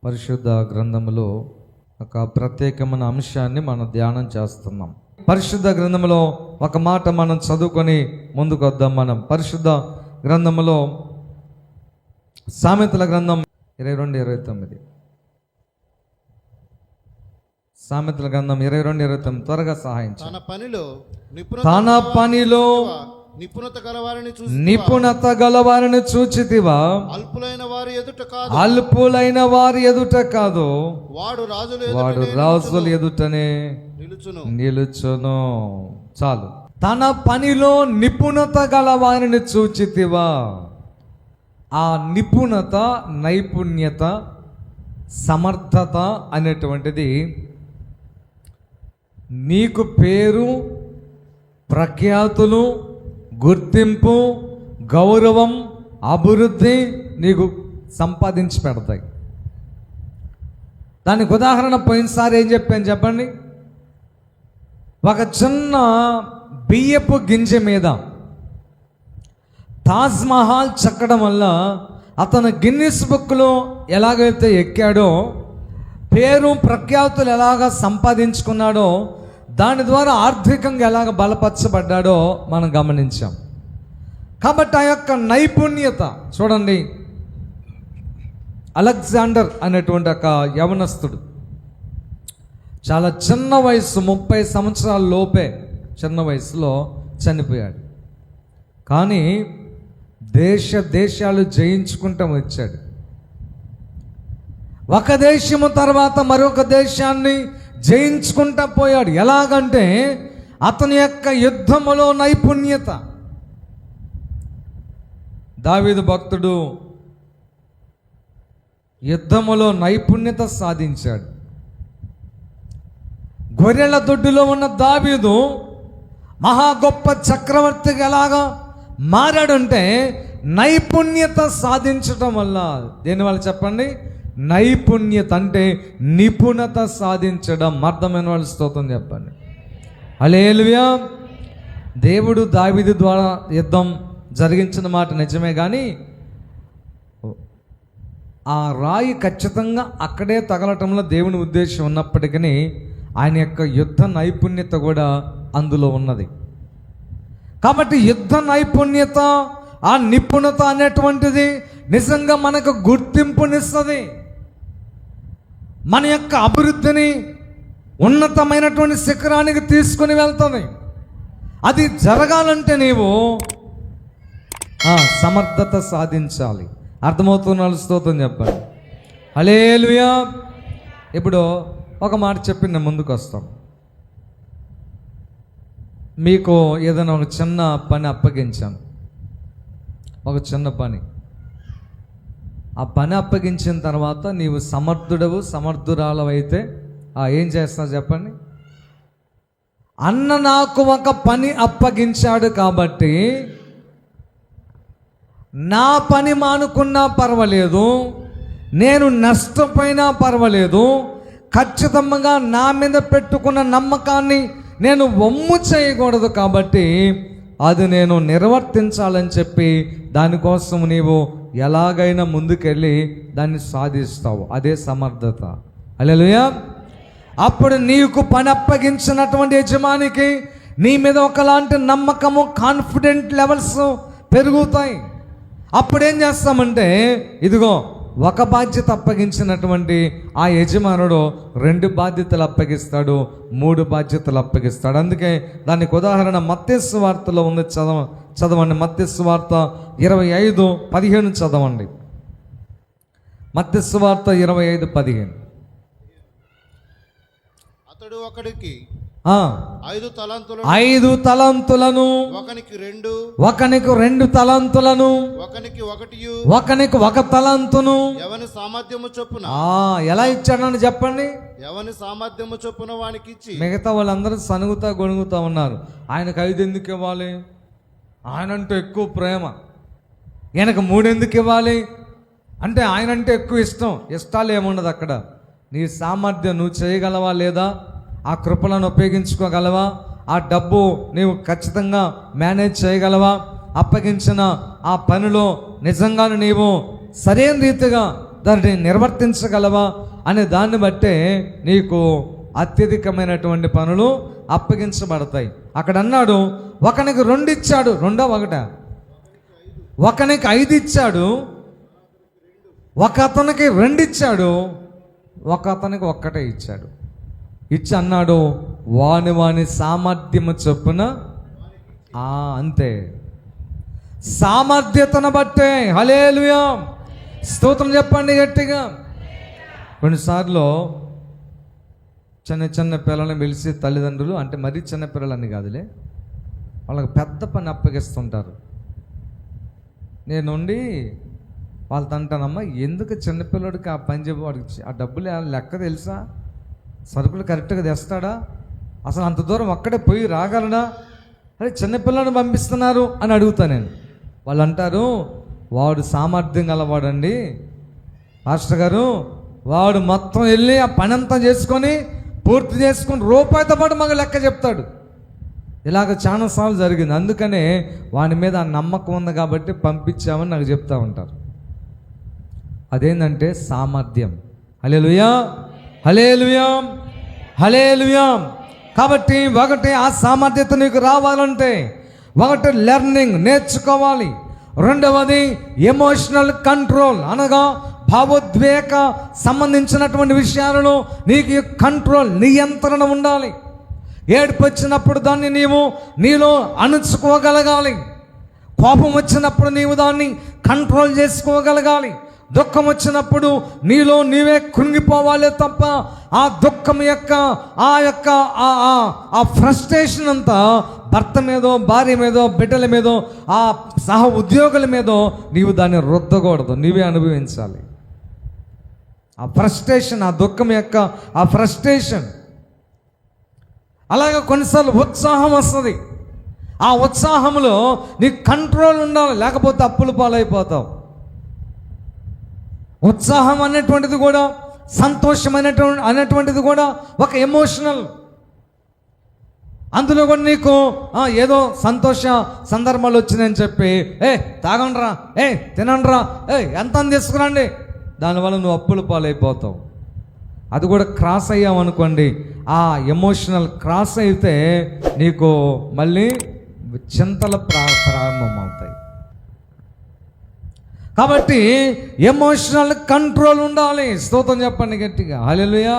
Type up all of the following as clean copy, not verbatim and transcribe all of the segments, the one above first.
పరిశుద్ధ గ్రంథములో ఒక ప్రత్యేకమైన అంశాన్ని మనం ధ్యానం చేస్తున్నాం. పరిశుద్ధ గ్రంథములో ఒక మాట మనం చదువుకొని ముందుకు వద్దాం. మనం పరిశుద్ధ గ్రంథములో సామెతల గ్రంథం 22-29, సామెతల గ్రంథం 22-29 త్వరగా సహాయం. తన పనిలో నిపుణత గలవారిని చూచితివా? అల్పులైన వారి ఎదుట కాదు, వాడు రాజుల ఎదుటనే నిలుచును. చాలు. తన పనిలో నిపుణత గలవారిని చూచితివా? ఆ నిపుణత, నైపుణ్యత, సమర్థత అనేటువంటిది నీకు పేరు, ప్రఖ్యాతులు, గుర్తింపు, గౌరవం, అభివృద్ధి నీకు సంపాదించి పెడతాయి. దానికి ఉదాహరణ పోయినసారి ఏం చెప్పాను చెప్పండి. ఒక చిన్న బియ్యపు గింజ మీద తాజ్ మహల్ చెక్కడం వల్ల అతను గిన్నిస్ బుక్లో ఎలాగైతే ఎక్కాడో, పేరు ప్రఖ్యాతులు ఎలాగ సంపాదించుకున్నాడో, దాని ద్వారా ఆర్థికంగా ఎలాగ బలపరచబడ్డాడో మనం గమనించాం. కాబట్టి ఆ యొక్క నైపుణ్యత చూడండి. అలెగ్జాండర్ అనేటువంటి ఒక యవనస్తుడు చాలా చిన్న వయసు, 30 సంవత్సరాల లోపే చిన్న వయసులో చనిపోయాడు. కానీ దేశాలు జయించుకుంటూ వచ్చాడు. ఒక దేశము తర్వాత మరొక దేశాన్ని జయించుకుంటా పోయాడు. ఎలాగంటే అతని యొక్క యుద్ధములో నైపుణ్యత. దావీదు భక్తుడు యుద్ధములో నైపుణ్యత సాధించాడు. గొర్రెల దొడ్డులో ఉన్న దావీదు మహా గొప్ప చక్రవర్తిగా ఎలాగా మారాడంటే నైపుణ్యత సాధించటం వల్ల. దేనివల్ల చెప్పండి? నైపుణ్యత అంటే నిపుణత సాధించడం. అర్థమైన వాళ్ళు స్తోత్రం చెప్పండి. హల్లెలూయా. దేవుడు దావీదు ద్వారా యుద్ధం జరిగించిన మాట నిజమే, కానీ ఆ రాయి ఖచ్చితంగా అక్కడే తగలటంలో దేవుని ఉద్దేశం ఉన్నప్పటికీ ఆయన యొక్క యుద్ధ నైపుణ్యత కూడా అందులో ఉన్నది. కాబట్టి యుద్ధ నైపుణ్యత, ఆ నిపుణత అనేటువంటిది నిజంగా మనకు గుర్తింపునిస్తుంది. మన యొక్క అభివృద్ధిని ఉన్నతమైనటువంటి శిఖరానికి తీసుకుని వెళ్తుంది. అది జరగాలంటే నీవు సమర్థత సాధించాలి. అర్థమవుతున్న స్తోత్రం చెప్పండి. హల్లెలూయా. ఇప్పుడు ఒక మాట చెప్పి నేను ముందుకు వస్తాం. మీకు ఏదైనా ఒక చిన్న పని అప్పగించాను, ఒక చిన్న పని. ఆ పని అప్పగించిన తర్వాత నీవు సమర్థుడవు, సమర్థురాలవైతే ఏం చేస్తావు చెప్పండి? అన్న నాకు ఒక పని అప్పగించాడు కాబట్టి నా పని మానుకున్నా పర్వాలేదు, నేను నష్టపోయినా పర్వాలేదు, ఖచ్చితంగా నా మీద పెట్టుకున్న నమ్మకాన్ని నేను వమ్ము చేయకూడదు. కాబట్టి అది నేను నిర్వర్తించాలని చెప్పి దానికోసం నీవు ఎలాగైనా ముందుకెళ్ళి దాన్ని సాధిస్తావు. అదే సమర్థత. హల్లెలూయా. అప్పుడు నీకు పని అప్పగించినటువంటి యజమానికి నీ మీద ఒకలాంటి నమ్మకము, కాన్ఫిడెంట్ లెవెల్స్ పెరుగుతాయి. అప్పుడేం చేస్తామంటే, ఇదిగో ఒక బాధ్యత అప్పగించినటువంటి ఆ యజమానుడు 2 బాధ్యతలు అప్పగిస్తాడు, 3 బాధ్యతలు అప్పగిస్తాడు. అందుకే దానికి ఉదాహరణ మత్తయి సువార్తలో ఉంది. చదవండి. మత్తయి సువార్త 25:15 చదవండి. మత్తయి సువార్త 25:15. అతడు ఒకడికి 5 తలంతులను, ఒకనికి 2 తలంతులను, ఒకనికి 1 తలంతును, ఎవని సామర్థ్యము చొప్పున. ఎలా ఇచ్చాడని చెప్పండి? ఎవని సామర్థ్యము చొప్పున వానికి ఇచ్చి. మిగతా వాళ్ళందరూ సనుగుతా గొణుగుతా ఉన్నారు. ఆయనకు 5 ఎందుకు ఇవ్వాలి? ఆయనంటే ఎక్కువ ప్రేమ. ఈయనకు 3 ఎందుకు ఇవ్వాలి అంటే ఆయనంటే ఎక్కువ ఇష్టాలు ఏముండదు అక్కడ. నీ సామర్థ్యం నువ్వు చేయగలవా లేదా? ఆ కృపలను ఉపయోగించుకోగలవా? ఆ డబ్బు నీవు ఖచ్చితంగా మేనేజ్ చేయగలవా? అప్పగించిన ఆ పనిలో నిజంగానే నీవు సరైన రీతిగా దాన్ని నిర్వర్తించగలవా అనే దాన్ని బట్టే నీకు అత్యధికమైనటువంటి పనులు అప్పగించబడతాయి. అక్కడ అన్నాడు, ఒకనికి 2 ఇచ్చాడు, రెండో ఒకట, ఒకనికి 5 ఇచ్చాడు, ఒక అతనికి 2 ఇచ్చాడు, ఒక అతనికి 1 ఇచ్చాడు. ఇచ్చి అన్నాడు, వాని సామర్థ్యము చొప్పున. అంతే, సామర్థ్యతను బట్టే. హల్లెలూయా, స్తోత్రం చెప్పండి గట్టిగా. కొన్నిసార్లు చిన్న చిన్న పిల్లల్ని పిలిచి తల్లిదండ్రులు, అంటే మరీ చిన్న పిల్లలని కాదులే, వాళ్ళకి పెద్ద పని అప్పగిస్తుంటారు. నేనుండి వాళ్ళతో అంటానమ్మా, ఎందుకు చిన్నపిల్లడికి ఆ పని చెప్పి వాడికి ఆ డబ్బులు లెక్క తెలుసా? సరుకులు కరెక్ట్గా తెస్తాడా? అసలు అంత దూరం ఒక్కడే పోయి రాగలడా? అరే చిన్నపిల్లని పంపిస్తున్నారు అని అడుగుతా నేను. వాళ్ళు అంటారు, వాడు సామర్థ్యం గలవాడండి మాస్టర్ గారు, వాడు మొత్తం వెళ్ళి ఆ పని అంతా చేసుకొని పూర్తి చేసుకొని రూపాయితో పాటు మాకు లెక్క చెప్తాడు. ఇలాగ చాలాసార్లు జరిగింది. అందుకనే వాని మీద ఆ నమ్మకం ఉంది కాబట్టి పంపించామని నాకు చెప్తూ ఉంటారు. అదేంటంటే సామర్థ్యం. హల్లెలూయా, హల్లెలూయా, హల్లెలూయా. కాబట్టి ఒకటి, ఆ సామర్థ్యత నీకు రావాలంటే ఒకటి లెర్నింగ్, నేర్చుకోవాలి. రెండవది ఎమోషనల్ కంట్రోల్, అనగా భావోద్వేగ సంబంధించినటువంటి విషయాలను నీకు కంట్రోల్, నియంత్రణ ఉండాలి. ఏడుపు వచ్చినప్పుడు దాన్ని నీలో అణుచుకోగలగాలి. కోపం వచ్చినప్పుడు నీవు దాన్ని కంట్రోల్ చేసుకోగలగాలి. దుఃఖం వచ్చినప్పుడు నీలో నీవే కృంగిపోవాలి తప్ప ఆ దుఃఖం యొక్క ఆ ఫ్రస్ట్రేషన్ అంతా భర్త మీదో, భార్య మీదో, బిడ్డల మీదో, ఆ సహ ఉద్యోగుల మీదో నీవు దాన్ని రుద్దకూడదు, నీవే అనుభవించాలి. ఆ ఫ్రస్ట్రేషన్, ఆ దుఃఖం యొక్క ఆ ఫ్రస్ట్రేషన్. అలాగే కొన్నిసార్లు ఉత్సాహం వస్తుంది. ఆ ఉత్సాహంలో నీకు కంట్రోల్ ఉండాలి, లేకపోతే అప్పుల పాలైపోతావు. ఉత్సాహం అనేటువంటిది కూడా, సంతోషం అనేటువంటిది కూడా ఒక ఎమోషనల్. అందులో కూడా నీకు ఏదో సంతోష సందర్భాలు వచ్చినాయని చెప్పి తాగండ్రా, తినండ్రా, ఎంత తీసుకురండి, దానివల్ల నువ్వు అప్పుల పాలైపోతావు. అది కూడా క్రాస్ అయ్యామనుకోండి, ఆ ఎమోషనల్ క్రాస్ అయితే నీకు మళ్ళీ చింతలు ప్రారంభమవుతాయి. కాబట్టి ఎమోషనల్ కంట్రోల్ ఉండాలి. స్తోత్రం చెప్పండి గట్టిగా, హల్లెలూయా.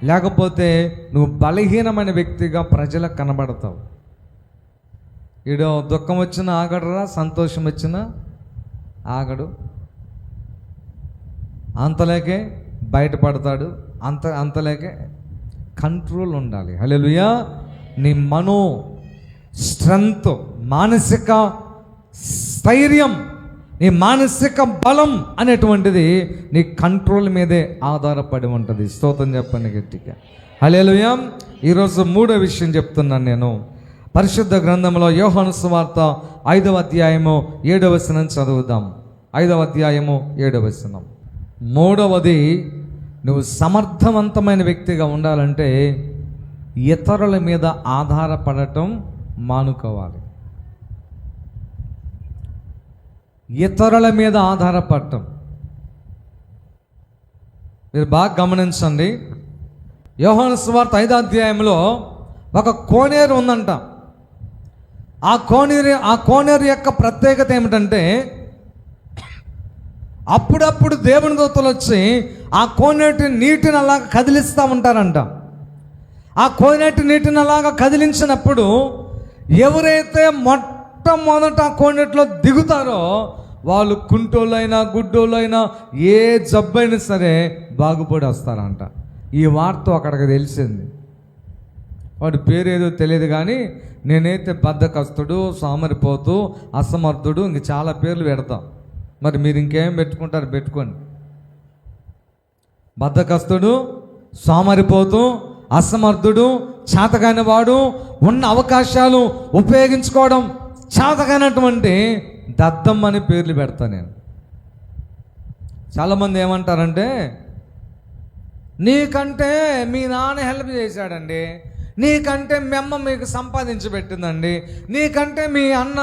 లేకపోతే నువ్వు బలహీనమైన వ్యక్తిగా ప్రజలకు కనబడతావు. ఈడో దుఃఖం వచ్చినా ఆగడరా, సంతోషం వచ్చినా ఆగడు, అంతలేకే బయటపడతాడు, అంతలేకే కంట్రోల్ ఉండాలి. హల్లెలూయా. నీ మనో స్ట్రెంత్, మానసిక స్థైర్యం, నీ మానసిక బలం అనేటువంటిది నీ కంట్రోల్ మీదే ఆధారపడి ఉంటుంది. స్తోత్రం చెప్పండి గట్టిగా, హల్లెలూయా. ఈరోజు 3వ విషయం చెప్తున్నాను నేను. పరిశుద్ధ గ్రంథంలో యోహాను సువార్త 5వ అధ్యాయము 7వ వచనం చదువుదాం. 5వ అధ్యాయము 7వ వచనం. 3వది, నువ్వు సమర్థవంతమైన వ్యక్తిగా ఉండాలంటే ఇతరుల మీద ఆధారపడటం మానుకోవాలి. ఇతరుల మీద ఆధారపడటం. మీరు బాగా గమనించండి. యోహాను సువార్త 5వ అధ్యాయంలో ఒక కోనేరు ఉందంట. ఆ కోనేరు యొక్క ప్రత్యేకత ఏమిటంటే, అప్పుడప్పుడు దేవుని దూతలు వచ్చి ఆ కోనేటి నీటిని అలాగా కదిలిస్తూ ఉంటారంట. ఆ కోనేటి నీటిని అలాగా కదిలించినప్పుడు ఎవరైతే మొట్టమొదట ఆ కోనేటిలో దిగుతారో వాళ్ళు కుంటోళ్ళైనా గుడ్డోళ్ళైనా ఏ జబ్బైనా సరే బాగుపడి వస్తారంట. ఈ వార్త అక్కడికి తెలిసింది. వాడి పేరేదో తెలియదు కానీ నేనైతే బద్ధకస్తుడు, సోమరిపోతు, అసమర్థుడు, ఇంక చాలా పేర్లు పెడతాం. మరి మీరు ఇంకేం పెట్టుకుంటారు పెట్టుకోండి. బద్ధకస్తుడు, సోమరిపోతు, అసమర్థుడు, చేతకాని వాడు, ఉన్న అవకాశాలు ఉపయోగించుకోవడం చేతకానటువంటి దద్దం అని పేర్లు పెడతా నేను. చాలామంది ఏమంటారంటే, నీకంటే మీ నాన్న హెల్ప్ చేశాడండి, నీకంటే మీ అమ్మ మీకు సంపాదించి పెట్టిందండి, నీకంటే మీ అన్న.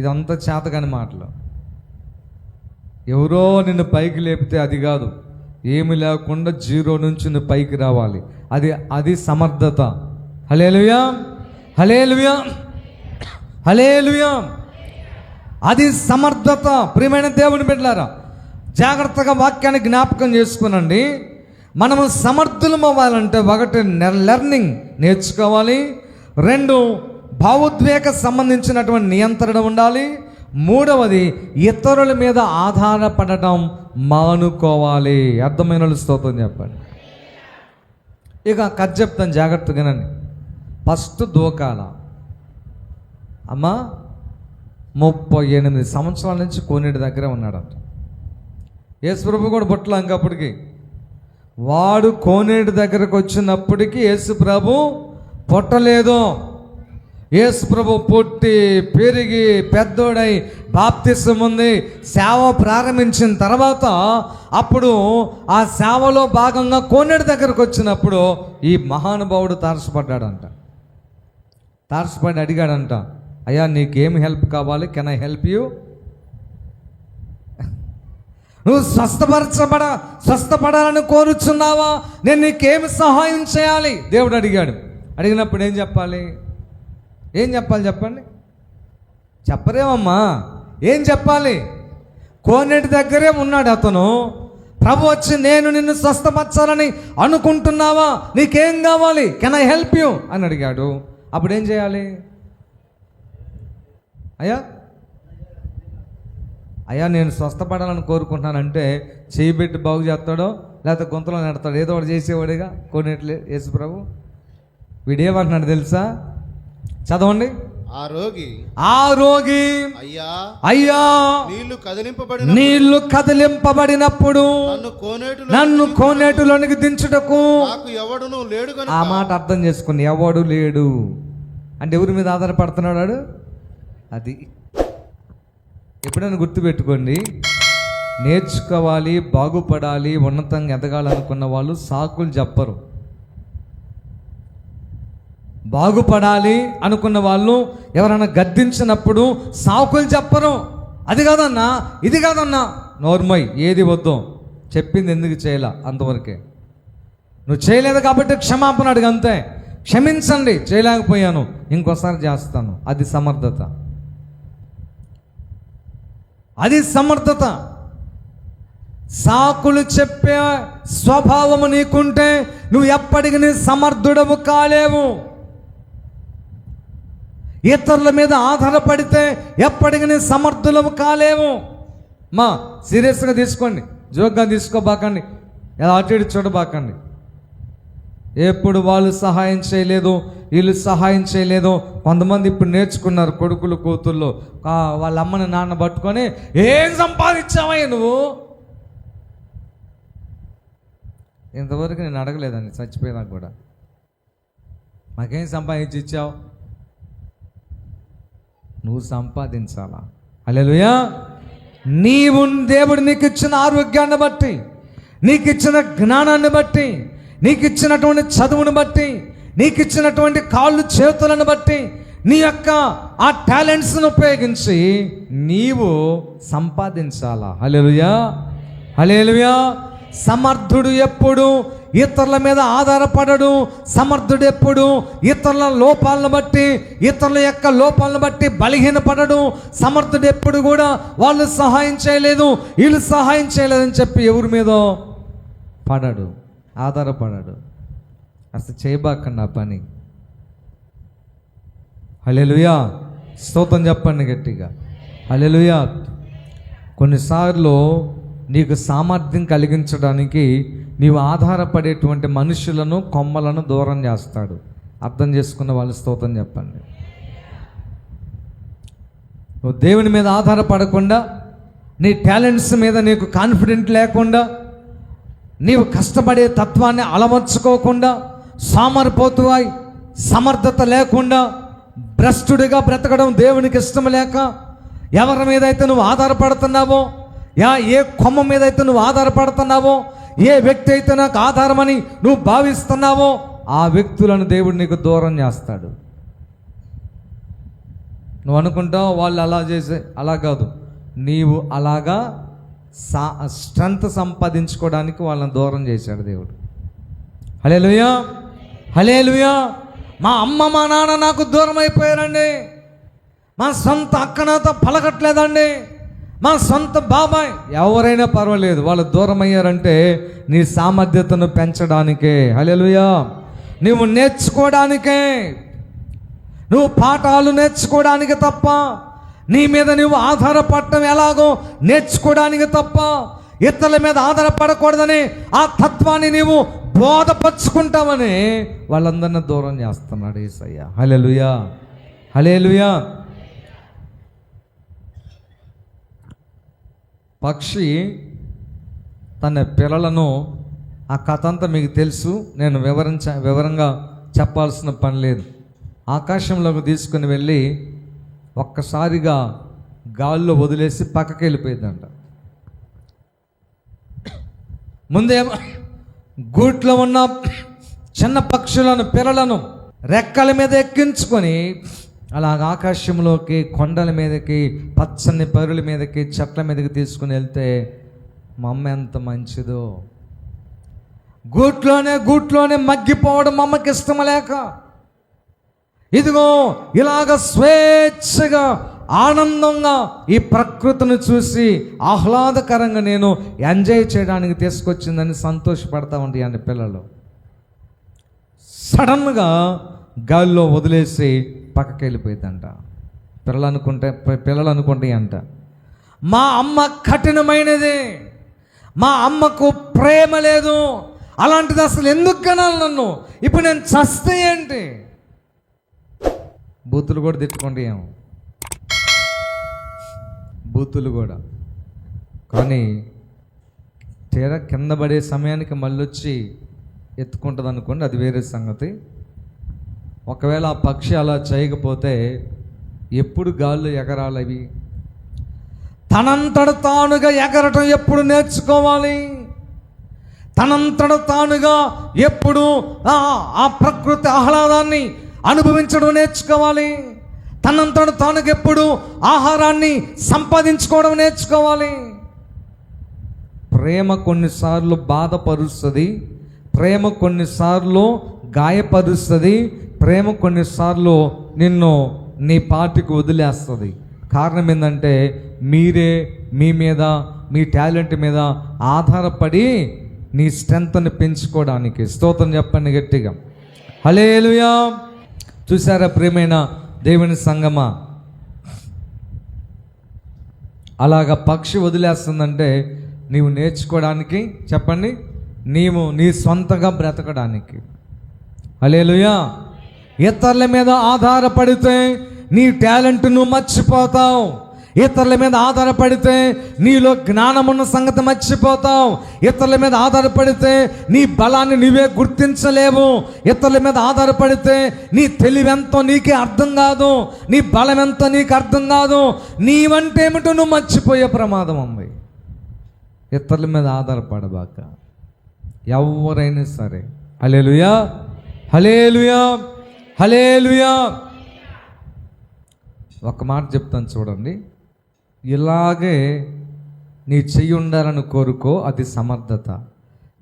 ఇదంతా చేతకాని మాటలు. ఎవరో నిన్ను పైకి లేపితే అది కాదు. ఏమి లేకుండా జీరో నుంచి నువ్వు పైకి రావాలి. అది సమర్థత. హల్లెలూయా, హల్లెలూయా, హల్లెలూయా. అది సమర్థత. ప్రియమైన దేవుని బిడ్డలారా, జాగ్రత్తగా వాక్యాన్ని జ్ఞాపకం చేసుకునండి. మనము సమర్థులం అవ్వాలంటే ఒకటి లెర్నింగ్ నేర్చుకోవాలి, రెండు భావోద్వేగ సంబంధించినటువంటి నియంత్రణ ఉండాలి, మూడవది ఇతరుల మీద ఆధారపడటం మానుకోవాలి. అర్థమైన వాళ్ళు స్తోత్రం చెప్పండి. ఇక కథ చెప్తాను జాగ్రత్తగానండి. ఫస్ట్ దూకాల అమ్మ 38 సంవత్సరాల నుంచి కోనేటి దగ్గర ఉన్నాడంట. యేసుప్రభు కూడా పుట్టలే ఇంకప్పటికి. వాడు కోనేటి దగ్గరకు వచ్చినప్పటికీ యేసుప్రభు పుట్టలేదు. యేసుప్రభు పుట్టి పెరిగి పెద్దోడై బాప్తిసం ఉంది, సేవ ప్రారంభించిన తర్వాత అప్పుడు ఆ సేవలో భాగంగా కోనేటి దగ్గరకు వచ్చినప్పుడు ఈ మహానుభావుడు తారసపడ్డాడంట. తారసపడి అడిగాడంట, అయ్యా నీకేం హెల్ప్ కావాలి? Can I help you? నువ్వు స్వస్థపడాలని కోరుచున్నావా? నేను నీకేమి సహాయం చేయాలి? దేవుడు అడిగాడు. అడిగినప్పుడు ఏం చెప్పాలి? చెప్పండి. చెప్పరేమమ్మా, ఏం చెప్పాలి? కోనేటి దగ్గరే ఉన్నాడు అతను. ప్రభు వచ్చి నేను నిన్ను స్వస్థపరచాలని అనుకుంటున్నావా? నీకేం కావాలి? కెన్ ఐ హెల్ప్ యూ అని అడిగాడు. అప్పుడు ఏం చేయాలి? అయ్యా నేను స్వస్థపడాలని కోరుకుంటున్నానంటే చేయి పెట్టి బాగు చేస్తాడో లేకపోతే గొంతులో నెడతాడో ఏదో ఒకటి చేసేవాడిగా కోనేట్లే యేసు ప్రభు. వీడేమంటున్నాడు తెలుసా? చదవండి. ఆ రోగి అయ్యా నీళ్లు కదిలింపబడినప్పుడు నన్ను కోనేటిలోనికి దించుటకు ఆ మాట అర్థం చేసుకుని ఎవడు లేడు అంటే ఎవరి మీద ఆధారపడుతున్నాడు? అది ఎప్పుడైనా గుర్తుపెట్టుకోండి. నేర్చుకోవాలి, బాగుపడాలి, ఉన్నతంగా ఎదగాలనుకున్న వాళ్ళు సాకులు చెప్పరు. బాగుపడాలి అనుకున్న వాళ్ళు ఎవరైనా గద్దించినప్పుడు సాకులు చెప్పరు. అది కాదన్నా, ఇది కాదన్నా, నోర్మై, ఏది వద్దో చెప్పింది ఎందుకు చేయాల అంతవరకే. నువ్వు చేయలేదు కాబట్టి క్షమాపణ అడుగు, అంతే. క్షమించండి, చేయలేకపోయాను, ఇంకోసారి చేస్తాను. అది సమర్థత. అది సమర్థత. సాకులు చెప్పే స్వభావము నీకుంటే నువ్వు ఎప్పటికీ నీ సమర్థుడవు కాలేవు. ఇతరుల మీద ఆధారపడితే ఎప్పటికీ నీ సమర్థులము కాలేవు. సీరియస్గా తీసుకోండి, జోక్గా తీసుకోబాకండి, ఎలా అటు ఇటు చూడబాకండి. ఎప్పుడు వాళ్ళు సహాయం చేయలేదు, వీళ్ళు సహాయం చేయలేదు. కొంతమంది ఇప్పుడు నేర్చుకున్నారు, కొడుకులు కూతుళ్ళు వాళ్ళ అమ్మని నాన్న పట్టుకొని ఏం సంపాదించావయ్య నువ్వు? ఇంతవరకు నేను అడగలేదండి, చచ్చిపోయినాక కూడా మాకేం సంపాదించి ఇచ్చావు? నువ్వు సంపాదించాలా? హల్లెలూయా. నీవు దేవుడు నీకు ఇచ్చిన ఆరోగ్యాన్ని బట్టి, నీకు ఇచ్చిన జ్ఞానాన్ని బట్టి, నీకు ఇచ్చినటువంటి చదువును బట్టి, నీకు ఇచ్చినటువంటి కాళ్ళు చేతులను బట్టి, నీ యొక్క ఆ టాలెంట్స్ను ఉపయోగించి నీవు సంపాదించాలా? హల్లెలూయా, హల్లెలూయా. సమర్థుడు ఎప్పుడు ఇతరుల మీద ఆధారపడడు. సమర్థుడు ఎప్పుడు ఇతరుల లోపాలను బట్టి, ఇతరుల యొక్క లోపాలను బట్టి బలహీనపడడు. సమర్థుడు ఎప్పుడు కూడా వాళ్ళు సహాయం చేయలేదు, వీళ్ళు సహాయం చేయలేదని చెప్పి ఎవరి మీదో పడడు, ఆధారపడడు. అసలు చేయబాకండి ఆ పని. హల్లెలూయా, స్తోత్రం చెప్పండి గట్టిగా, హల్లెలూయా. కొన్నిసార్లు నీకు సామర్థ్యం కలిగించడానికి నీవు ఆధారపడేటువంటి మనుషులను, కొమ్మలను దూరం చేస్తాడు. అర్థం చేసుకున్న వాళ్ళు స్తోత్రం చెప్పండి. నువ్వు దేవుని మీద ఆధారపడకుండా, నీ టాలెంట్స్ మీద నీకు కాన్ఫిడెంట్ లేకుండా, నీవు కష్టపడే తత్వాన్ని అలవర్చుకోకుండా, సామర్పోతువాయి సమర్థత లేకుండా భ్రష్టుడిగా బ్రతకడం దేవునికి ఇష్టం లేక, ఎవరి మీద అయితే నువ్వు ఆధారపడుతున్నావో, ఏ కొమ్మ మీద అయితే నువ్వు ఆధారపడుతున్నావో, ఏ వ్యక్తి అయితే నాకు ఆధారమని నువ్వు భావిస్తున్నావో ఆ వ్యక్తులను దేవుడు నీకు దూరం చేస్తాడు. నువ్వు అనుకుంటావు వాళ్ళు అలా చేసే, అలా కాదు, నీవు అలాగా స్ట్రెంత్ సంపాదించుకోవడానికి వాళ్ళని దూరం చేశాడు దేవుడు. హల్లెలూయా, హల్లెలూయా. మా అమ్మ మా నాన్న నాకు దూరం అయిపోయారండి. మా సొంత అక్క నాతో పలకట్లేదండి. మా సొంత బాబాయ్ ఎవరైనా పర్వాలేదు, వాళ్ళు దూరం అయ్యారంటే నీ సామర్థ్యతను పెంచడానికే. హల్లెలూయా. నువ్వు నేర్చుకోవడానికే, నువ్వు పాఠాలు నేర్చుకోవడానికి తప్ప, నీ మీద నువ్వు ఆధారపడటం ఎలాగో నేర్చుకోవడానికి తప్ప, ఇతరుల మీద ఆధారపడకూడదని ఆ తత్వాన్ని నీవు బోధపరుచుకుంటామని వాళ్ళందరినీ దూరం చేస్తున్నాడు యేసయ్య. హల్లెలూయా, హల్లెలూయా. పక్షి తన పిల్లలను, ఆ కథ అంతా మీకు తెలుసు, నేను వివరంగా చెప్పాల్సిన పని లేదు. ఆకాశంలోకి తీసుకుని వెళ్ళి ఒక్కసారిగా గాల్లో వదిలేసి పక్కకి వెళ్ళిపోయిందంట. ముందేమో గూట్లో ఉన్న చిన్న పక్షులను, పిల్లలను రెక్కల మీద ఎక్కించుకొని అలాగ ఆకాశంలోకి, కొండల మీదకి, పచ్చని పరుల మీదకి, చెట్ల మీదకి తీసుకుని వెళ్తే మా అమ్మ ఎంత మంచిదో. గూట్లోనే మగ్గిపోవడం మా అమ్మకి ఇష్టం లేక, ఇదిగో ఇలాగ స్వేచ్ఛగా ఆనందంగా ఈ ప్రకృతిని చూసి ఆహ్లాదకరంగా నేను ఎంజాయ్ చేయడానికి తీసుకొచ్చిందని సంతోషపడతా ఉంటాయండి పిల్లలు. సడన్గా గాల్లో వదిలేసి పక్కకి వెళ్ళిపోయిందంట. పిల్లలు అనుకుంటే అంట, మా అమ్మ కఠినమైనది, మా అమ్మకు ప్రేమ లేదు, అలాంటిది అసలు ఎందుకు కనాలి నన్ను, ఇప్పుడు నేను చస్తే ఏంటి. బూతులు కూడా తిట్టుకోండి, ఏమో బూతులు కూడా. కానీ తీరా కింద పడే సమయానికి మళ్ళీ వచ్చి ఎత్తుకుంటుంది అనుకోండి, అది వేరే సంగతి. ఒకవేళ ఆ పక్షి అలా చేయకపోతే ఎప్పుడు గాల్లో ఎగరాలవి? తనంతట తానుగా ఎగరటం ఎప్పుడు నేర్చుకోవాలి? తనంతట తానుగా ఎప్పుడు ఆ ప్రకృతి ఆహ్లాదాన్ని అనుభవించడం నేర్చుకోవాలి. తనంతట తానుగా ఎప్పుడు ఆహారాన్ని సంపాదించుకోవడం నేర్చుకోవాలి. ప్రేమ కొన్నిసార్లు బాధపరుస్తుంది, ప్రేమ కొన్నిసార్లు గాయపరుస్తుంది, ప్రేమ కొన్నిసార్లు నిన్ను నీ పాటికి వదిలేస్తుంది. కారణం ఏంటంటే మీరే మీ మీద, మీ టాలెంట్ మీద ఆధారపడి నీ స్ట్రెంత్ని పెంచుకోవడానికి. స్తోత్రం చెప్పండి గట్టిగా, హల్లెలూయా. చూసారా ప్రియమైన దేవుని సంగమా, అలాగ పక్షి వదిలేస్తుందంటే నీవు నేర్చుకోవడానికి, చెప్పండి, నీ సొంతంగా బ్రతకడానికి. హల్లెలూయా. ఇతరుల మీద ఆధారపడితే నీ టాలెంట్ నువ్వు మర్చిపోతావు. ఇతరుల మీద ఆధారపడితే నీలో జ్ఞానం ఉన్న సంగతి మర్చిపోతావు. ఇతరుల మీద ఆధారపడితే నీ బలాన్ని నువ్వే గుర్తించలేవు. ఇతరుల మీద ఆధారపడితే నీ తెలివెంతో నీకే అర్థం కాదు, నీ బలం ఎంతో నీకు అర్థం కాదు. నీవంటే ఏమిటో నువ్వు మర్చిపోయే ప్రమాదం ఉంది. ఇతరుల మీద ఆధారపడబాక, ఎవరైనా సరే. హల్లెలూయా, హల్లెలూయా, హల్లెలూయా. ఒక మాట చెప్తాను చూడండి, ఇలాగే నీ చెయ్యి ఉండాలని కోరుకో, అది సమర్థత.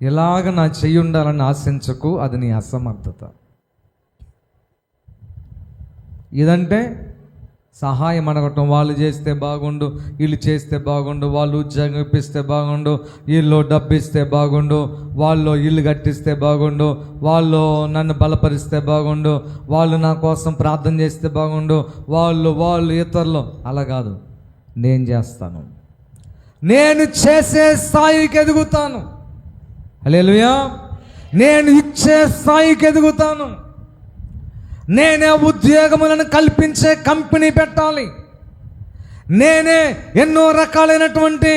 ఇలాగ నా చెయ్యి ఉండాలని ఆశించకు, అది నీ అసమర్థత. ఇదంటే సహాయం అడగటం, వాళ్ళు చేస్తే బాగుండు, వీళ్ళు చేస్తే బాగుండు, వాళ్ళు ఉద్యోగం ఇప్పిస్తే బాగుండు, వీళ్ళు డబ్బు ఇస్తే బాగుండు, వాళ్ళు ఇల్లు కట్టిస్తే బాగుండు, వాళ్ళు నన్ను బలపరిస్తే బాగుండు, వాళ్ళు నా కోసం ప్రార్థన చేస్తే బాగుండు, వాళ్ళు ఇతరులు. అలా కాదు, నేను చేస్తాను, నేను చేసే స్థాయికి ఎదుగుతాను. హల్లెలూయా. నేను ఇచ్చే స్థాయికి ఎదుగుతాను. నేనే ఉద్యోగములను కల్పించే కంపెనీ పెట్టాలి. నేనే ఎన్నో రకాలైనటువంటి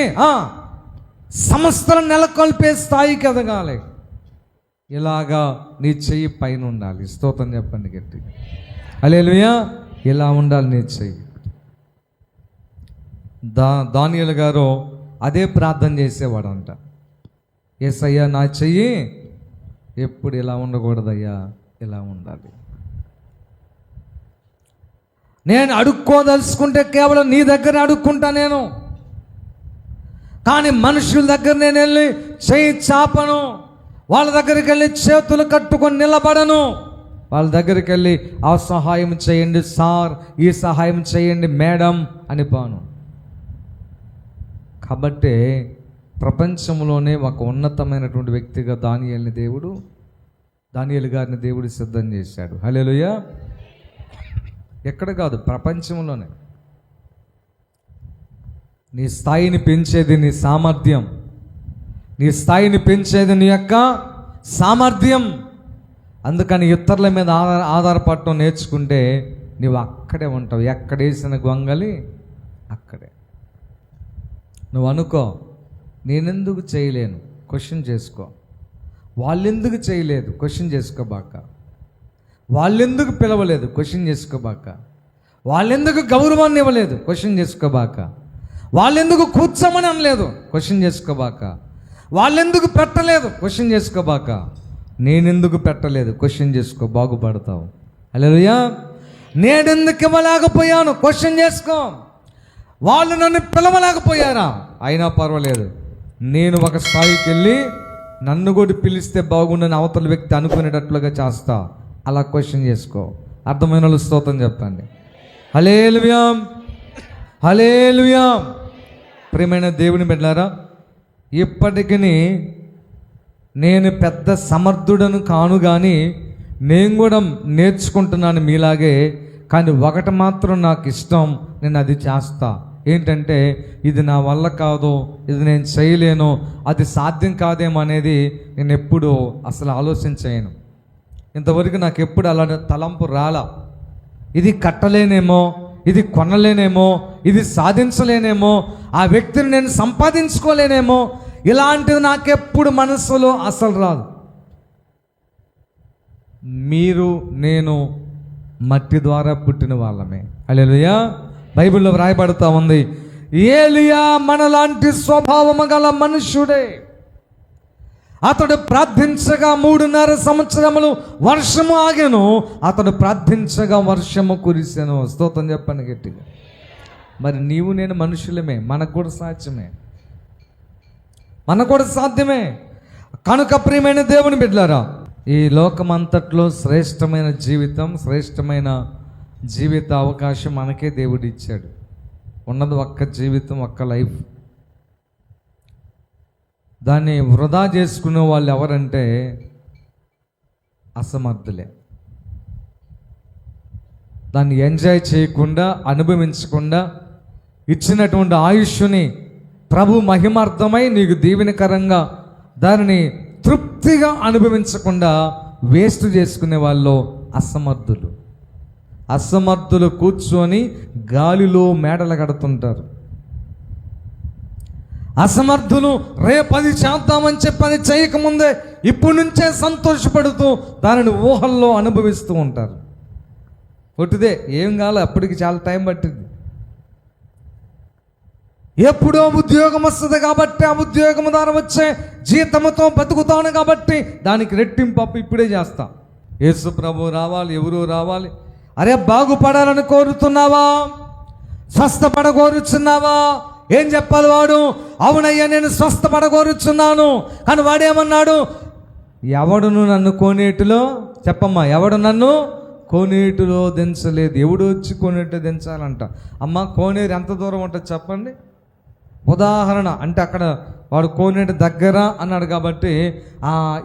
సంస్థలను నెలకొల్పే స్థాయికి ఎదగాలి. ఇలాగా నీ చెయ్యి పైన ఉండాలి. స్తోత్రం చెప్పండి గట్టి, హల్లెలూయా. ఇలా ఉండాలి నీ చెయ్యి. దానియేలు గారు అదే ప్రార్థన చేసేవాడంట. యేసయ్యా, నా చెయ్యి ఎప్పుడు ఇలా ఉండకూడదయ్యా, ఇలా ఉండాలి. నేను అడుక్కోదలుచుకుంటే కేవలం నీ దగ్గర అడుక్కుంటా. నేను కానీ మనుషుల దగ్గర నేను వెళ్ళి చేయి చాపను, వాళ్ళ దగ్గరికి వెళ్ళి చేతులు కట్టుకొని నిలబడను, వాళ్ళ దగ్గరికి వెళ్ళి ఆ సహాయం చేయండి సార్, ఈ సహాయం చేయండి మేడం అని పాను. కాబట్టి ప్రపంచంలోనే ఒక ఉన్నతమైనటువంటి వ్యక్తిగా దానియేలు గారిని దేవుడు సిద్ధం చేశాడు. హల్లెలూయా. ఎక్కడ కాదు, ప్రపంచంలోనే. నీ స్థాయిని పెంచేది నీ సామర్థ్యం, నీ స్థాయిని పెంచేది నీ యొక్క సామర్థ్యం. అందుకని ఇతరుల మీద ఆధారపడటం నేర్చుకుంటే నువ్వు అక్కడే ఉంటావు. ఎక్కడేసిన గొంగలి అక్కడే. నువ్వు అనుకో, నేనెందుకు చేయలేను, క్వశ్చన్ చేసుకో. వాళ్ళెందుకు చేయలేదు, క్వశ్చన్ చేసుకోబాక. వాళ్ళెందుకు పిలవలేదు, క్వశ్చన్ చేసుకోబాక. వాళ్ళెందుకు గౌరవాన్ని ఇవ్వలేదు, క్వశ్చన్ చేసుకోబాక. వాళ్ళెందుకు కూర్చోమని అనలేదు, క్వశ్చన్ చేసుకోబాక. వాళ్ళెందుకు పెట్టలేదు, క్వశ్చన్ చేసుకోబాక. నేనెందుకు పెట్టలేదు, క్వశ్చన్ చేసుకో, బాగుపడతావు. హల్లెలూయా. నేనెందుకు ఇవ్వలేకపోయాను, క్వశ్చన్ చేసుకో. వాళ్ళు నన్ను పిలవలేకపోయారా, అయినా పర్వాలేదు, నేను ఒక స్థాయికి వెళ్ళి నన్ను కూడా పిలిస్తే బాగుండని అవతల వ్యక్తి అనుకునేటట్లుగా చేస్తా. అలా క్వశ్చన్ చేసుకో. అర్థమైన వాళ్ళు స్తోత్రం చెప్పండి. హల్లెలూయా, హల్లెలూయా. ప్రియమైన దేవుని బిడ్డలారా, ఇప్పటికీ నేను పెద్ద సమర్థుడను కాను, కానీ నేను కూడా నేర్చుకుంటున్నాను మీలాగే. కానీ ఒకటి మాత్రం నాకు ఇష్టం, నేను అది చేస్తా. ఏంటంటే ఇది నా వల్ల కాదు, ఇది నేను చేయలేను, అది సాధ్యం కాదేమో అనేది నేను ఎప్పుడు అసలు ఆలోచించలేను. ఇంతవరకు నాకు ఎప్పుడు అలా తలంపు రాలా. ఇది కట్టలేనేమో, ఇది కొనలేనేమో, ఇది సాధించలేనేమో, ఆ వ్యక్తిని నేను సంపాదించుకోలేనేమో, ఇలాంటిది నాకెప్పుడు మనసులో అసలు రాదు. మీరు నేను మట్టి ద్వారా పుట్టిన వాళ్ళమే. హల్లెలూయా. బైబిల్లో వ్రాయబడతా ఉంది, ఏలియా మనలాంటి స్వభావము గల మనుష్యుడే. అతడు ప్రార్థించగా 3.5 సంవత్సరములు వర్షము ఆగెను, అతడు ప్రార్థించగా వర్షము కురిసెను. స్తోత్రం చెప్పండి గట్టిగా. మరి నీవు నేను మనుషులమే, మనకు కూడా సాధ్యమే, మనకు కూడా సాధ్యమే. కనుక ప్రియమైన దేవుని బిడ్డలారా, ఈ లోకమంతట్లో శ్రేష్టమైన జీవితం, శ్రేష్టమైన జీవిత అవకాశం మనకే దేవుడు ఇచ్చాడు. ఉన్నది ఒక్క జీవితం, ఒక్క లైఫ్. దాన్ని వృధా చేసుకునే వాళ్ళు ఎవరంటే అసమర్థులే. దాన్ని ఎంజాయ్ చేయకుండా, అనుభవించకుండా, ఇచ్చినటువంటి ఆయుష్ని ప్రభు మహిమార్థమై నీకు దీవెనకరంగా దానిని తృప్తిగా అనుభవించకుండా వేస్ట్ చేసుకునే వాళ్ళు అసమర్థులు. అసమర్థులు కూర్చొని గాలిలో మేడలు కడుతుంటారు. అసమర్థులు రేపది చేద్దామని చెప్పి అది చేయకముందే ఇప్పటి నుంచే సంతోషపడుతూ దానిని ఊహల్లో అనుభవిస్తూ ఉంటారు. ఒట్టిదే, ఏం కాలే, అప్పటికి చాలా టైం పట్టింది. ఎప్పుడో ఉద్యోగం వస్తుంది కాబట్టి ఆ ఉద్యోగం ద్వారా వచ్చే జీతంతో బతుకుతాను కాబట్టి దానికి రెట్టింపు అప్పు ఇప్పుడే చేస్తా. యేసు ప్రభు రావాలి, ఎవరు రావాలి. అరే బాగుపడాలని కోరుతున్నావా, స్వస్థపడగోరుచున్నావా? ఏం చెప్పాలి వాడు? అవునయ్యా నేను స్వస్థపడగోరుచున్నాను. కానీ వాడేమన్నాడు? ఎవడును నన్ను కోనేటిలో, చెప్పమ్మా, ఎవడు నన్ను కోనేటిలో దించలేదు. ఎవడు వచ్చి కోనేటిలో దించాలంట. అమ్మ కోనేరు ఎంత దూరం ఉంటుంది చెప్పండి. ఉదాహరణ అంటే అక్కడ వాడు కోనేరు దగ్గర అన్నాడు కాబట్టి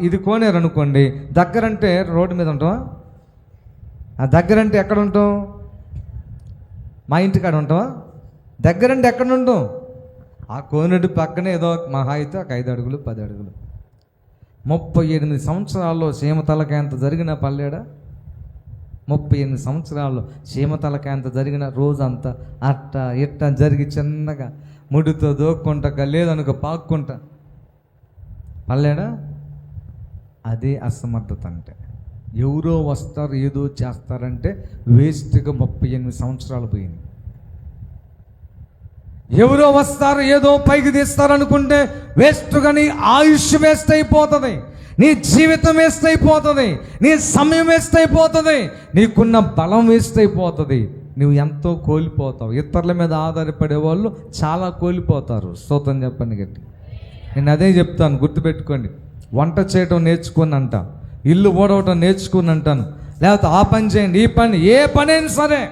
ఇది కోనేరు అనుకోండి. దగ్గర అంటే రోడ్డు మీద ఉంటావా? ఆ దగ్గర అంటే ఎక్కడ ఉంటాం? మా ఇంటికాడ ఉంటావా? దగ్గర అంటే ఎక్కడ ఉంటాం? ఆ కోనేరు పక్కనే ఏదో మహా అయితే ఒక 5 అడుగులు 10 అడుగులు. 38 సంవత్సరాల్లో సీమతలకాయంత జరిగిన పల్లెడా? 38 సంవత్సరాల్లో సీమతలకాయంత జరిగిన రోజంతా అట్ట ఇట్ట జరిగి చిన్నగా ముడితో దోక్కుంటా, లేదనుకో పాక్కుంటా పల్లెడా? అదే అసమర్థత అంటే. ఎవరో వస్తారు ఏదో చేస్తారంటే వేస్ట్గా 38 సంవత్సరాలు పోయింది. ఎవరో వస్తారు ఏదో పైకి తీస్తారనుకుంటే వేస్ట్గా నీ ఆయుష్ వేస్ట్ అయిపోతుంది, నీ జీవితం వేస్ట్ అయిపోతుంది, నీ సమయం వేస్ట్ అయిపోతుంది, నీకున్న బలం వేస్ట్ అయిపోతుంది. నువ్వు ఎంతో కోల్పోతావు. ఇతరుల మీద ఆధారపడే వాళ్ళు చాలా కోల్పోతారు. స్తోత్రం చెప్పండి గట్టి. నేను అదే చెప్తాను, గుర్తుపెట్టుకోండి. వంట చేయటం నేర్చుకుని అంట, ఇల్లు ఓడవటం నేర్చుకుని అంటాను, లేకపోతే ఆ పని చేయండి, ఈ పని, ఏ పని అయినా సరే,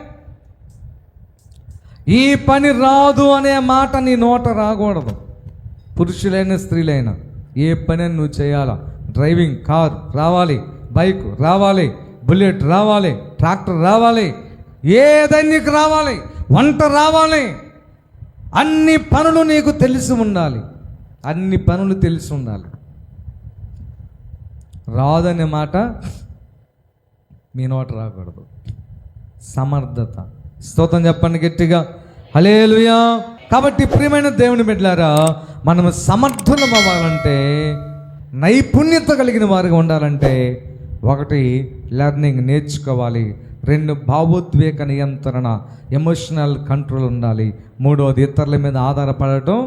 ఈ పని రాదు అనే మాట నీ నోట రాకూడదు. పురుషులైన స్త్రీలైనా ఏ పని అని నువ్వు చేయాలా. డ్రైవింగ్ కార్ రావాలి, బైక్ రావాలి, బుల్లెట్ రావాలి, ట్రాక్టర్ రావాలి, ఏదైనా నీకు రావాలి, వంట రావాలి, అన్ని పనులు నీకు తెలిసి ఉండాలి. అన్ని పనులు తెలిసి ఉండాలి. రాదనే మాట మీ నోట రాకూడదు. సమర్థత. స్తోత్రం చెప్పండి గట్టిగా, హల్లెలూయా. కాబట్టి ప్రియమైన దేవుని బిడ్డలారా, మనము సమర్థులం అవ్వాలంటే, నైపుణ్యత కలిగిన వారిగా ఉండాలంటే, 1 లెర్నింగ్ నేర్చుకోవాలి, 2 భావోద్వేగ నియంత్రణ ఎమోషనల్ కంట్రోల్ ఉండాలి, 3వది ఇతరుల మీద ఆధారపడటం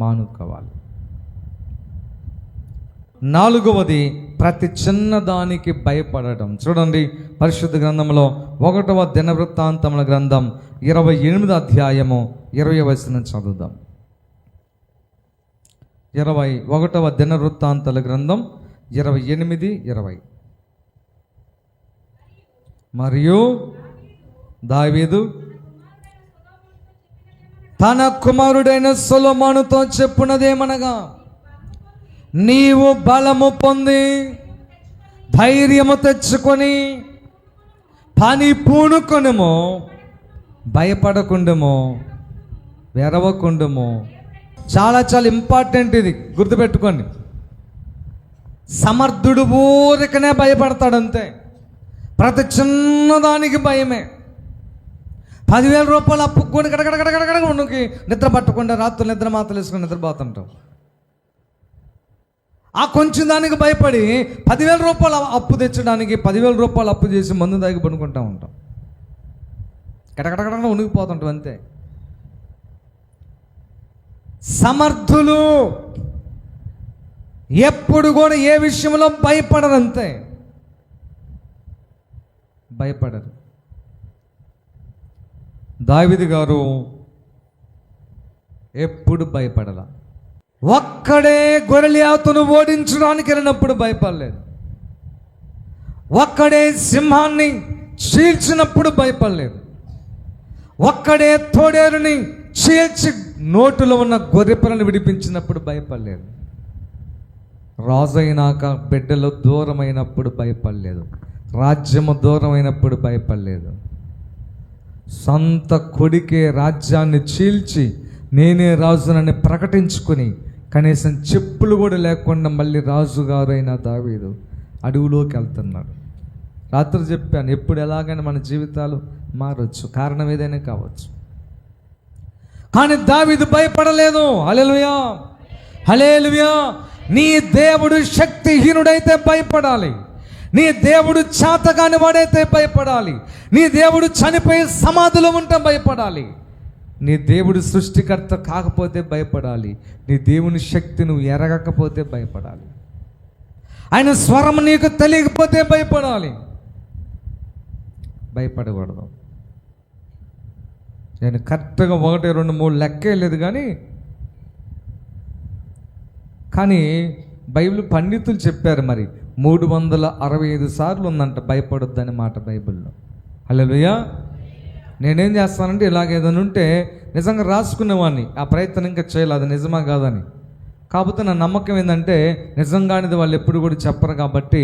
మానుకోవాలి, 4వది ప్రతి చిన్నదానికి భయపడటం. చూడండి పరిశుద్ధ గ్రంథంలో 1వ దినవృత్తాంతముల గ్రంథం 28వ అధ్యాయము 20వ వచనం చదువుదాం. 21వ దినవృత్తాంతాల గ్రంథం 28, 20. మరియు దావీదు తన కుమారుడైన సొలొమోనుతో చెప్పున్నదేమనగా, నీవు బలము పొంది ధైర్యము తెచ్చుకొని పని పూనుకొనుము, భయపడకుండుము, వెరవకుండుము. చాలా చాలా ఇంపార్టెంట్ ఇది, గుర్తుపెట్టుకోండి. సమర్థుడు ఊరికనే భయపడతాడంతే. ప్రతి చిన్నదానికి భయమే. 10,000 రూపాయలు అప్పు కొని గడగడగడగడగడ ఉనికి నిద్ర పట్టకుండా రాత్రులు నిద్ర మాత్రలు వేసుకొని నిద్రపోతుంటాం. ఆ కొంచెం దానికి భయపడి 10,000 రూపాయలు అప్పు తెచ్చడానికి 10,000 రూపాయలు అప్పు చేసి మందు దాగి పడుకుంటూ ఉంటాం. గడగడగడ ఉనికిపోతుంటాం అంతే. సమర్థులు ఎప్పుడు కూడా ఏ విషయంలో భయపడరు, అంతే. భయపడరు. దావీదు గారు ఎప్పుడు భయపడలా. ఒక్కడే గొర్రెలియాతును ఓడించడానికి వెళ్ళినప్పుడు భయపడలేదు. ఒక్కడే సింహాన్ని చీల్చినప్పుడు భయపడలేదు. ఒక్కడే తోడేరుని చీల్చి నోటులో ఉన్న గొర్రెపిల్లను విడిపించినప్పుడు భయపడలేదు. రాజైనాక బిడ్డలు దూరమైనప్పుడు భయపడలేదు. రాజ్యము దూరమైనప్పుడు భయపడలేదు. సొంత కొడుకే రాజ్యాన్ని చీల్చి నేనే రాజునని ప్రకటించుకొని కనీసం చెప్పులు కూడా లేకుండా మళ్ళీ రాజుగారు అయిన దావీదు అడవిలోకి వెళ్తున్నాడు. రాత్రి చెప్పాను, ఎప్పుడు ఎలాగైనా మన జీవితాలు మారొచ్చు, కారణం ఏదైనా కావచ్చు. కానీ దావీదు భయపడలేదు. హల్లెలూయా, హల్లెలూయా. నీ దేవుడు శక్తిహీనుడైతే భయపడాలి. నీ దేవుడు చేతగాని వాడైతే భయపడాలి. నీ దేవుడు చనిపోయి సమాధిలో ఉంటే భయపడాలి. నీ దేవుడు సృష్టికర్త కాకపోతే భయపడాలి. నీ దేవుని శక్తి నువ్వు ఎరగకపోతే భయపడాలి. ఆయన స్వరం నీకు తెలియకపోతే భయపడాలి. భయపడకూడదు. నేను కరెక్ట్గా 1, 2, 3 లెక్కే లేదు, కానీ బైబిల్ పండితులు చెప్పారు, మరి 365 సార్లు ఉందంట భయపడొద్దని మాట బైబిల్లో. హల్లెలూయా. నేనేం చేస్తానంటే ఇలాగేదైనా ఉంటే నిజంగా రాసుకునేవాడిని. ఆ ప్రయత్నం ఇంకా చేయాలి, అది నిజమా కాదని. కాకపోతే నా నమ్మకం ఏంటంటే నిజంగానిది వాళ్ళు ఎప్పుడు కూడా చెప్పరు కాబట్టి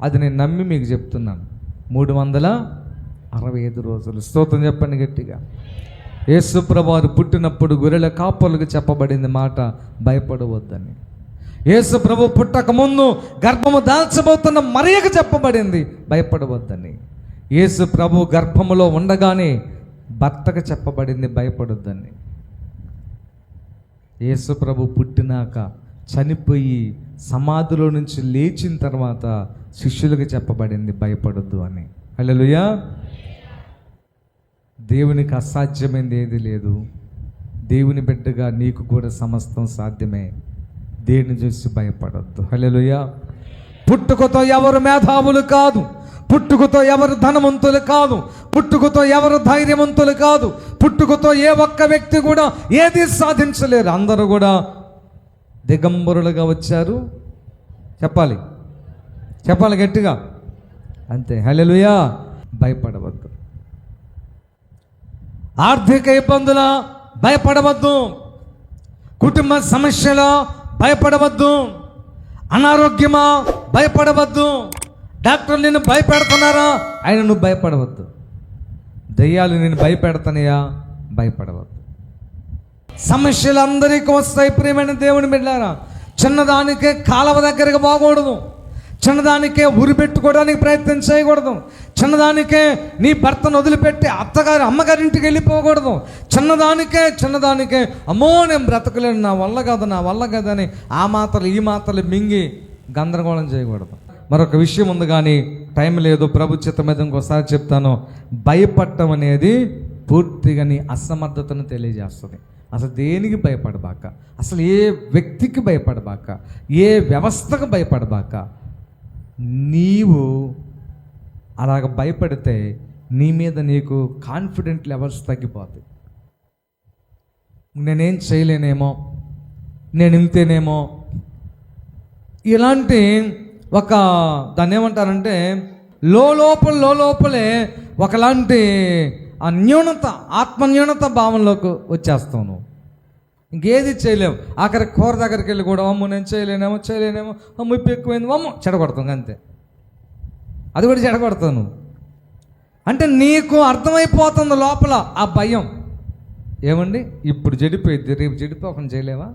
అది నేను నమ్మి మీకు చెప్తున్నాను. 365 రోజులు. స్తోత్రం చెప్పండి గట్టిగా. యేసు ప్రభువారు పుట్టినప్పుడు గొర్రెల కాపరులకు చెప్పబడింది మాట, భయపడవద్దని. యేసు ప్రభు పుట్టక ముందు గర్భము దాల్చబోతున్న మరియకు చెప్పబడింది, భయపడవద్దని. యేసు ప్రభు గర్భములో ఉండగానే భర్తకు చెప్పబడింది, భయపడొద్దని. యేసు ప్రభు పుట్టినాక చనిపోయి సమాధిలో నుంచి లేచిన తర్వాత శిష్యులకు చెప్పబడింది, భయపడొద్దు అని. హల్లెలూయా. దేవునికి అసాధ్యమైనది ఏది లేదు. దేవుని బిడ్డగా నీకు కూడా సమస్తం సాధ్యమే. దేన్ని చూసి భయపడొద్దు. హల్లెలూయా. పుట్టుకతో ఎవరు మేధావులు కాదు, పుట్టుకతో ఎవరు ధనవంతులు కాదు, పుట్టుకతో ఎవరు ధైర్యవంతులు కాదు, పుట్టుకతో ఏ ఒక్క వ్యక్తి కూడా ఏది సాధించలేరు. అందరూ కూడా దిగంబరులుగా వచ్చారు. చెప్పాలి గట్టిగా, అంతే. హల్లెలూయా. భయపడవద్దు. ఆర్థిక ఇబ్బందుల భయపడవద్దు, కుటుంబ సమస్యలో భయపడవద్దు, అనారోగ్యమా భయపడవద్దు, డాక్టర్లు నిన్ను భయపెడుతున్నారా ఆయన నువ్వు భయపడవద్దు, దయ్యాలు నేను భయపెడతానయా భయపడవద్దు. సమస్యలు అందరికీ వస్తాయి ప్రియమైన దేవుని బిడ్డలారా. చిన్నదానికే కాలువ దగ్గరకు పోకూడదు, చిన్నదానికే ఉరి పెట్టుకోవడానికి ప్రయత్నం చేయకూడదు, చిన్నదానికే నీ భర్తను వదిలిపెట్టి అమ్మగారింటికి వెళ్ళిపోకూడదు, చిన్నదానికే అమ్మో నేను బ్రతకలేను, నా వల్ల కాదని ఆ మాత్రలు ఈ మాత్రలు మింగి గందరగోళం చేయకూడదు. మరొక విషయం ఉంది కానీ టైం లేదు, ప్రభు చిత్తం మీద ఇంకోసారి చెప్తాను. భయపడటం అనేది పూర్తిగా నీ అసమర్థతను తెలియజేస్తుంది. అసలు దేనికి భయపడబాక, అసలు ఏ వ్యక్తికి భయపడబాక, ఏ వ్యవస్థకు భయపడబాక. నీవు అలాగ భయపడితే నీ మీద నీకు కాన్ఫిడెంట్ లెవెల్స్ తగ్గిపోతాయి. నేనేం చేయలేనేమో, నేను ఇంతేనేమో, ఇలాంటి ఒక దాన్ని ఏమంటారంటే లోపలే ఒకలాంటి ఆ న్యూనత, ఆత్మన్యూనత భావంలోకి వచ్చేస్తావు. ఇంకేది చేయలేవు. ఆఖరి కూర దగ్గరికి వెళ్ళి కూడా అమ్మ నేను చేయలేనేమో అమ్మ ఉప్పు ఎక్కువైంది అమ్మ చెడగొడతాం, అంతే. అది కూడా చెడగొడతాను అంటే నీకు అర్థమైపోతుంది లోపల ఆ భయం. ఏమండి ఇప్పుడు చెడిపోయింది, రేపు చెడిపోకుండా చేయలేవా?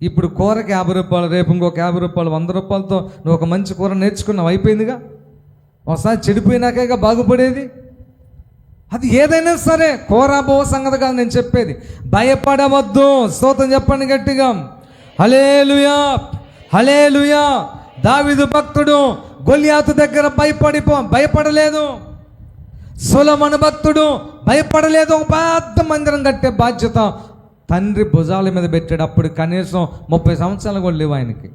ఇప్పుడు కూరకి 50 రూపాయలు, రేపు ఇంకొక 50 రూపాయలు, 100 రూపాయలతో నువ్వు ఒక మంచి కూర నేర్చుకున్నావు, అయిపోయిందిగా. ఒకసారి చెడిపోయినాకేగా బాగుపడేది. అది ఏదైనా సరే కూర సంగతి కాదు నేను చెప్పేది. భయపడవద్దు. స్తోత్రం చెప్పండి గట్టిగా. హల్లెలూయా, హల్లెలూయా. దావీదు భక్తుడు గొలియాతు దగ్గర భయపడలేదు. సొలొమోను భక్తుడు భయపడలేదు. ఒక పెద్ద మందిరం కట్టే బాధ్యత తండ్రి భుజాల మీద పెట్టాడు. అప్పుడు కనీసం 30 సంవత్సరాలు కూడా లేవు ఆయనకి.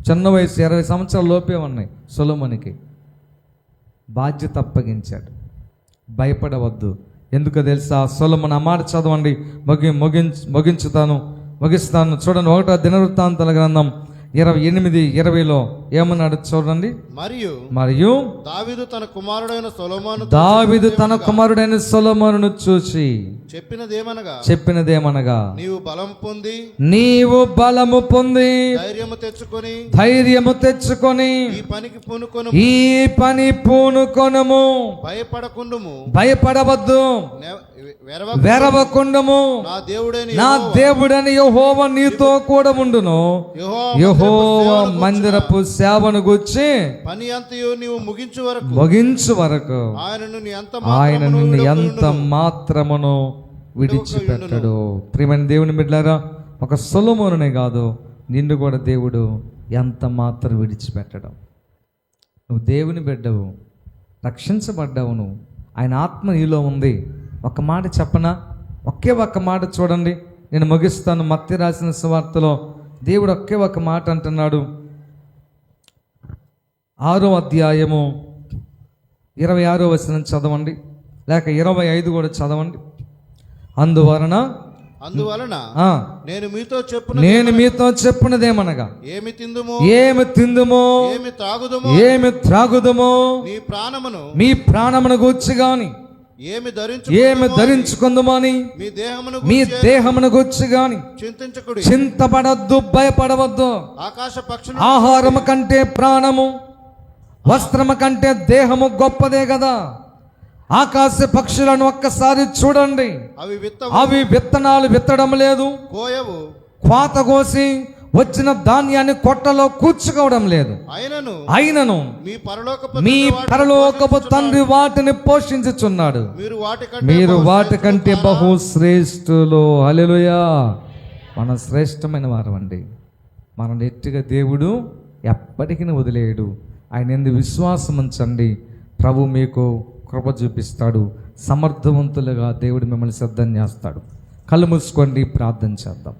చిన్న వయసు 20 సంవత్సరాల లోపే ఉన్నాయి సొలొమోనుకి. బాధ్యత అప్పగించాడు. భయపడవద్దు. ఎందుకు తెలుసా? సొలొమోను ఆ మాట చదవండి, ముగిస్తాను. చూడండి, 1వ దినవృత్తాంతాల గ్రంథం 28:20 ఏమన్నాడు చూడండి. మరియు దావీదు తన కుమారుడైన సొలొమోనును చూసి చెప్పినదేమనగా నీవు బలము పొంది ధైర్యము తెచ్చుకొని ఈ పని పూనుకొనుము. భయపడవద్దు, వెరవకుండము. నా దేవుడని యెహోవా నీతో కూడా ఉండును. యెహోవా మందిరపు సేవను గూర్చి పని అంతయు నీవు ముగించు వరకు ఆయనను ఎంత మాత్రమును విడిచిపెట్టడు. ప్రియమైన దేవుని బిడ్డలారా, ఒక సొలొమోనునే కాదు, నిన్ను కూడా దేవుడు ఎంత మాత్రం విడిచిపెట్టడం. నువ్వు దేవుని బిడ్డవు, రక్షించబడ్డావు, నువ్వు ఆయన ఆత్మ నీలో ఉంది. ఒక మాట చెప్పనా? ఒకే ఒక్క మాట చూడండి, నేను ముగిస్తాను. మత్తయి రాసిన సువార్తలో దేవుడు ఒకే ఒక మాట అంటున్నాడు. 6వ అధ్యాయము 26వ వచనం చదవండి, లేక 25 కూడా చదవండి. అందువలన నేను మీతో చెప్పున్నదేమనగా ఏమి తిందుమో ఏమి త్రాగుదుమో మీ ప్రాణమును గూర్చి గాని ఏమి ధరించుకుందుమని మీ దేహమును గూర్చి గాని చింతపడద్దు, భయపడవద్దు. ఆహారము కంటే ప్రాణము, వస్త్రము కంటే దేహము గొప్పదే కదా. ఆకాశ పక్షులను ఒక్కసారి చూడండి, అవి విత్తనాలు విత్తడం లేదు, కోత కోసి వచ్చిన ధాన్యాన్ని కొట్టలో కూర్చుకోవడం లేదు. అయినను మీ పరలోకపు తండ్రి వాటిని పోషించుచున్నాడు. మీరు వాటికంటే బహు శ్రేష్ఠులు. హల్లెలూయా. మన శ్రేష్టమైన వారు అండి. మన నెట్టిగా దేవుడు ఎప్పటికీ వదిలేయడు. ఆయన యందు విశ్వాసం ఉంచండి, ప్రభు మీకు కృప చూపిస్తాడు. సమర్థవంతులుగా దేవుడు మిమ్మల్ని సిద్ధం చేస్తాడు. కళ్ళు మూసుకోండి, ప్రార్థన చేద్దాం.